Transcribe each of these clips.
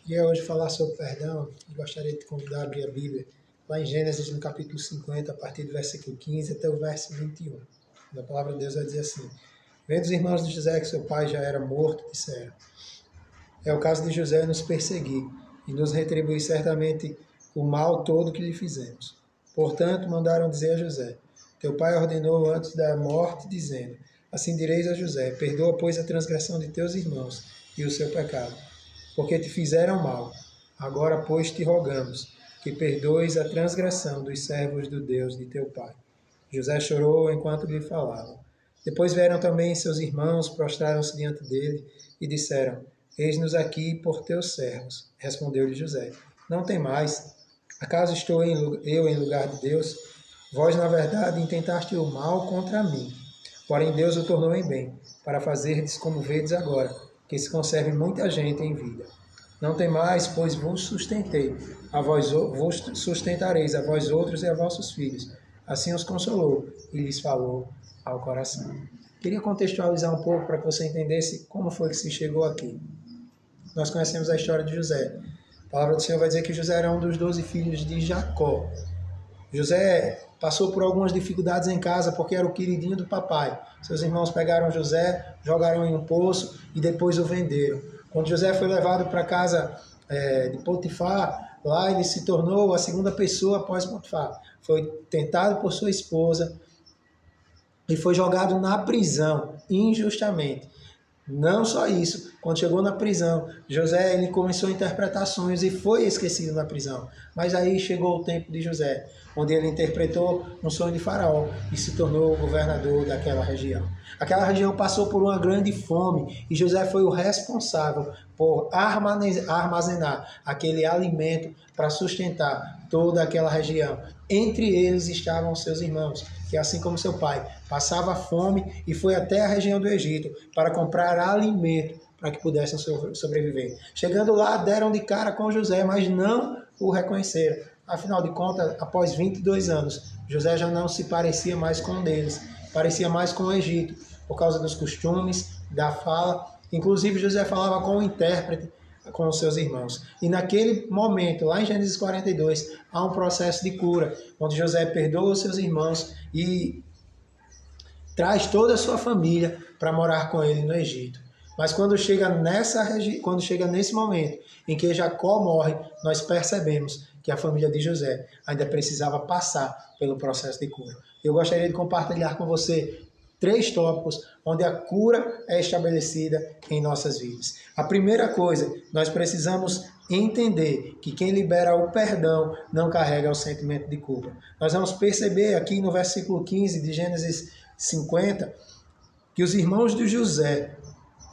Queria hoje falar sobre perdão e gostaria de te convidar a abrir a Bíblia lá em Gênesis, no capítulo 50, a partir do versículo 15 até o verso 21. A palavra de Deus vai dizer assim: Vendo os irmãos de José que seu pai já era morto, disseram: É o caso de José nos perseguir e nos retribuir certamente o mal todo que lhe fizemos. Portanto, mandaram dizer a José: Teu pai ordenou antes da morte, dizendo: Assim direis a José: Perdoa, pois, a transgressão de teus irmãos e o seu pecado, porque te fizeram mal. Agora, pois, te rogamos que perdoes a transgressão dos servos do Deus de teu pai. José chorou enquanto lhe falavam. Depois vieram também seus irmãos, prostraram-se diante dele e disseram: Eis-nos aqui por teus servos. Respondeu-lhe José: Não temais. Acaso estou eu em lugar de Deus? Vós, na verdade, intentaste o mal contra mim. Porém, Deus o tornou em bem, para fazerdes como vedes agora, que se conserve muita gente em vida. Não temais, pois vos sustentareis a vós outros e a vossos filhos. Assim os consolou e lhes falou ao coração. Queria contextualizar um pouco para que você entendesse como foi que se chegou aqui. Nós conhecemos a história de José. A palavra do Senhor vai dizer que José era um dos 12 filhos de Jacó. José passou por algumas dificuldades em casa porque era o queridinho do papai. Seus irmãos pegaram José, jogaram em um poço e depois o venderam. Quando José foi levado para a casa de Potifar, lá ele se tornou a segunda pessoa após Potifar. Foi tentado por sua esposa e foi jogado na prisão injustamente. Não só isso, quando chegou na prisão, José ele começou a interpretar sonhos e foi esquecido na prisão. Mas aí chegou o tempo de José, onde ele interpretou um sonho de Faraó e se tornou o governador daquela região. Aquela região passou por uma grande fome e José foi o responsável por armazenar aquele alimento para sustentar toda aquela região. Entre eles estavam seus irmãos, que assim como seu pai, passava fome e foi até a região do Egito para comprar alimento para que pudessem sobreviver. Chegando lá, deram de cara com José, mas não o reconheceram. Afinal de contas, após 22 anos, José já não se parecia mais com um deles, parecia mais com o Egito, por causa dos costumes, da fala. Inclusive, José falava com o intérprete, com os seus irmãos. E naquele momento, lá em Gênesis 42, há um processo de cura, onde José perdoa os seus irmãos e traz toda a sua família para morar com ele no Egito. Mas quando chega nesse momento em que Jacó morre, nós percebemos que a família de José ainda precisava passar pelo processo de cura. Eu gostaria de compartilhar com você 3 tópicos onde a cura é estabelecida em nossas vidas. A primeira coisa, nós precisamos entender que quem libera o perdão não carrega o sentimento de culpa. Nós vamos perceber aqui no versículo 15 de Gênesis 50, que os irmãos de José,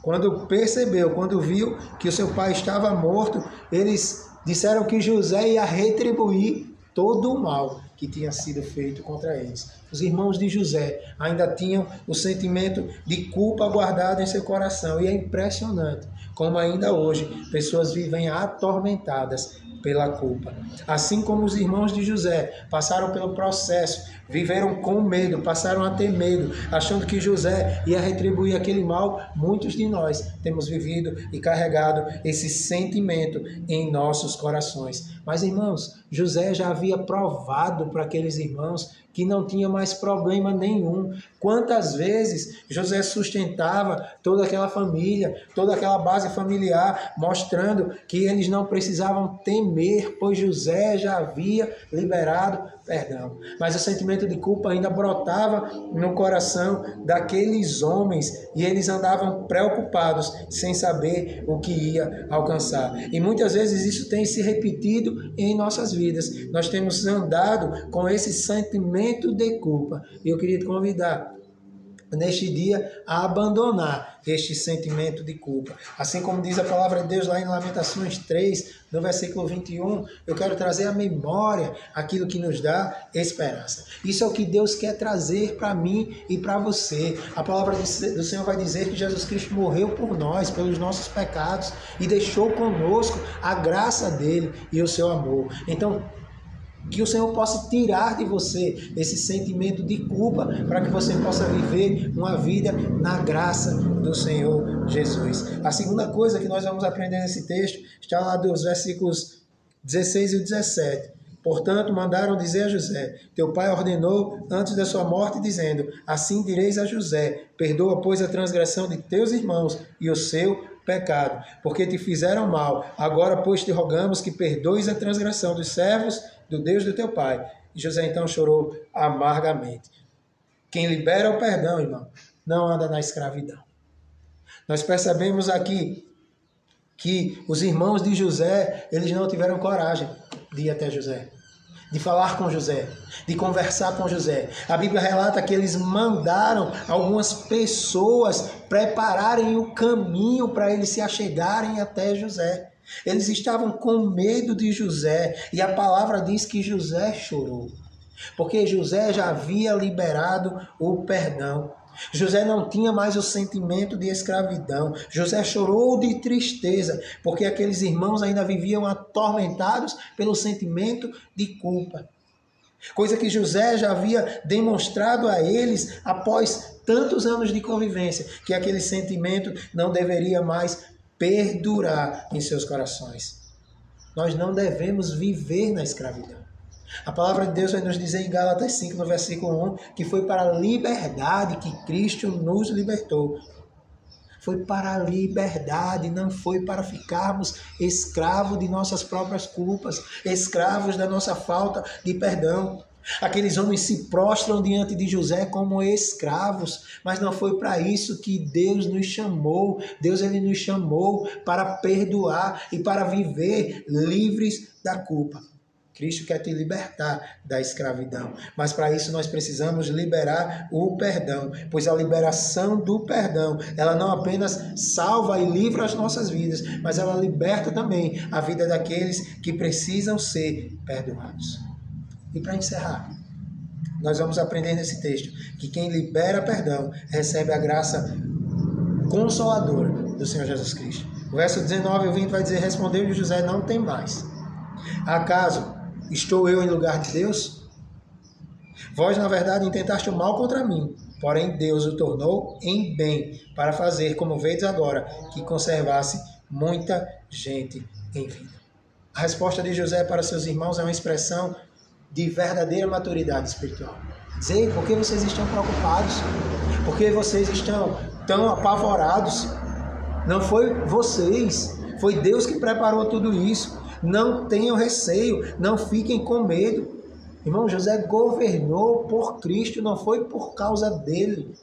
quando viu que o seu pai estava morto, eles disseram que José ia retribuir todo o mal que tinha sido feito contra eles. Os irmãos de José ainda tinham o sentimento de culpa guardado em seu coração. E é impressionante como ainda hoje pessoas vivem atormentadas pela culpa. Assim como os irmãos de José passaram pelo processo, viveram com medo, passaram a ter medo, achando que José ia retribuir aquele mal, muitos de nós temos vivido e carregado esse sentimento em nossos corações. Mas, irmãos, José já havia provado para aqueles irmãos que não tinha mais problema nenhum. Quantas vezes José sustentava toda aquela família, toda aquela base familiar, mostrando que eles não precisavam temer, pois José já havia liberado perdão. Mas o sentimento de culpa ainda brotava no coração daqueles homens e eles andavam preocupados, sem saber o que ia alcançar. E muitas vezes isso tem se repetido em nossas vidas. Nós temos andado com esse sentimento de culpa. E eu queria te convidar neste dia a abandonar este sentimento de culpa. Assim como diz a palavra de Deus lá em Lamentações 3, no versículo 21, eu quero trazer à memória aquilo que nos dá esperança. Isso é o que Deus quer trazer para mim e para você. A palavra do Senhor vai dizer que Jesus Cristo morreu por nós, pelos nossos pecados, e deixou conosco a graça dele e o seu amor. Então, Que o Senhor possa tirar de você esse sentimento de culpa para que você possa viver uma vida na graça do Senhor Jesus. A segunda coisa que nós vamos aprender nesse texto está lá dos versículos 16 e 17. Portanto, mandaram dizer a José: teu pai ordenou antes da sua morte, dizendo: assim direis a José: perdoa, pois, a transgressão de teus irmãos e o seu pecado, porque te fizeram mal. Agora, pois, te rogamos que perdoes a transgressão dos servos do Deus do teu pai. E José então chorou amargamente. Quem libera o perdão, irmão, não anda na escravidão. Nós percebemos aqui que os irmãos de José, eles não tiveram coragem de ir até José, de falar com José, de conversar com José. A Bíblia relata que eles mandaram algumas pessoas prepararem o caminho para eles se achegarem até José. Eles estavam com medo de José e a palavra diz que José chorou, porque José já havia liberado o perdão. José não tinha mais o sentimento de escravidão. José chorou de tristeza, porque aqueles irmãos ainda viviam atormentados pelo sentimento de culpa. Coisa que José já havia demonstrado a eles após tantos anos de convivência, que aquele sentimento não deveria mais perdurar em seus corações. Nós não devemos viver na escravidão. A palavra de Deus vai nos dizer em Gálatas 5, no versículo 1, que foi para a liberdade que Cristo nos libertou. Foi para a liberdade, não foi para ficarmos escravos de nossas próprias culpas, escravos da nossa falta de perdão. Aqueles homens se prostram diante de José como escravos, mas não foi para isso que Deus nos chamou. Deus ele nos chamou para perdoar e para viver livres da culpa. Cristo quer te libertar da escravidão, mas para isso nós precisamos liberar o perdão, pois a liberação do perdão, ela não apenas salva e livra as nossas vidas, mas ela liberta também a vida daqueles que precisam ser perdoados. E para encerrar, nós vamos aprender nesse texto que quem libera perdão recebe a graça consoladora do Senhor Jesus Cristo. O verso 19 e 20 vai dizer: respondeu-lhe José: não tem mais. Acaso estou eu em lugar de Deus? Vós, na verdade, intentaste o mal contra mim, porém Deus o tornou em bem, para fazer, como vedes agora, que conservasse muita gente em vida. A resposta de José para seus irmãos é uma expressão de verdadeira maturidade espiritual. Dizer, por que vocês estão preocupados? Por que vocês estão tão apavorados? Não foi vocês, foi Deus que preparou tudo isso. Não tenham receio, não fiquem com medo. Irmão, José governou por Cristo, não foi por causa dele.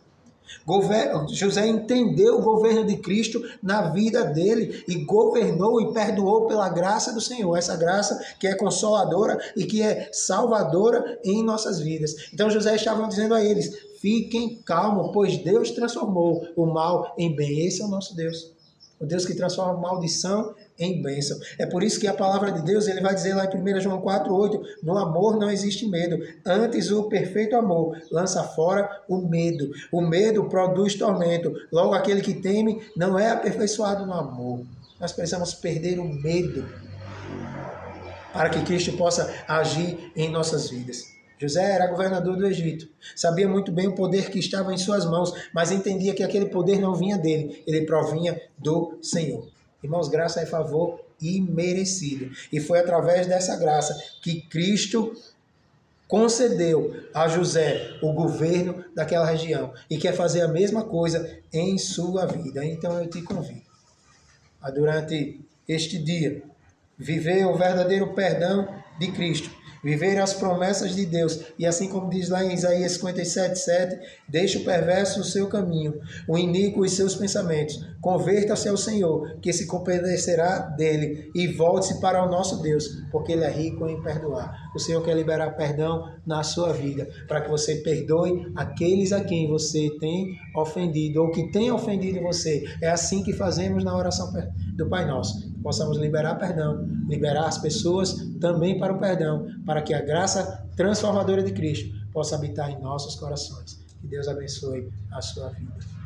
José entendeu o governo de Cristo na vida dele e governou e perdoou pela graça do Senhor. Essa graça que é consoladora e que é salvadora em nossas vidas. Então José estava dizendo a eles: fiquem calmos, pois Deus transformou o mal em bem. Esse é o nosso Deus. O Deus que transforma maldição em bênção. É por isso que a palavra de Deus, ele vai dizer lá em 1 João 4,8, no amor não existe medo, antes o perfeito amor lança fora o medo. O medo produz tormento, logo aquele que teme não é aperfeiçoado no amor. Nós precisamos perder o medo para que Cristo possa agir em nossas vidas. José era governador do Egito, sabia muito bem o poder que estava em suas mãos, mas entendia que aquele poder não vinha dele, ele provinha do Senhor. Irmãos, graça é favor imerecido. E foi através dessa graça que Cristo concedeu a José o governo daquela região e quer fazer a mesma coisa em sua vida. Então eu te convido a, durante este dia, viver o verdadeiro perdão de Cristo, viver as promessas de Deus, e assim como diz lá em Isaías 57:7, deixe o perverso o seu caminho, o iníquo os seus pensamentos, converta-se ao Senhor, que se compadecerá dele, e volte-se para o nosso Deus, porque ele é rico em perdoar. O Senhor quer liberar perdão na sua vida, para que você perdoe aqueles a quem você tem ofendido, ou que tem ofendido você. É assim que fazemos na oração do Pai Nosso. Possamos liberar perdão, liberar as pessoas também para o perdão, para que a graça transformadora de Cristo possa habitar em nossos corações. Que Deus abençoe a sua vida.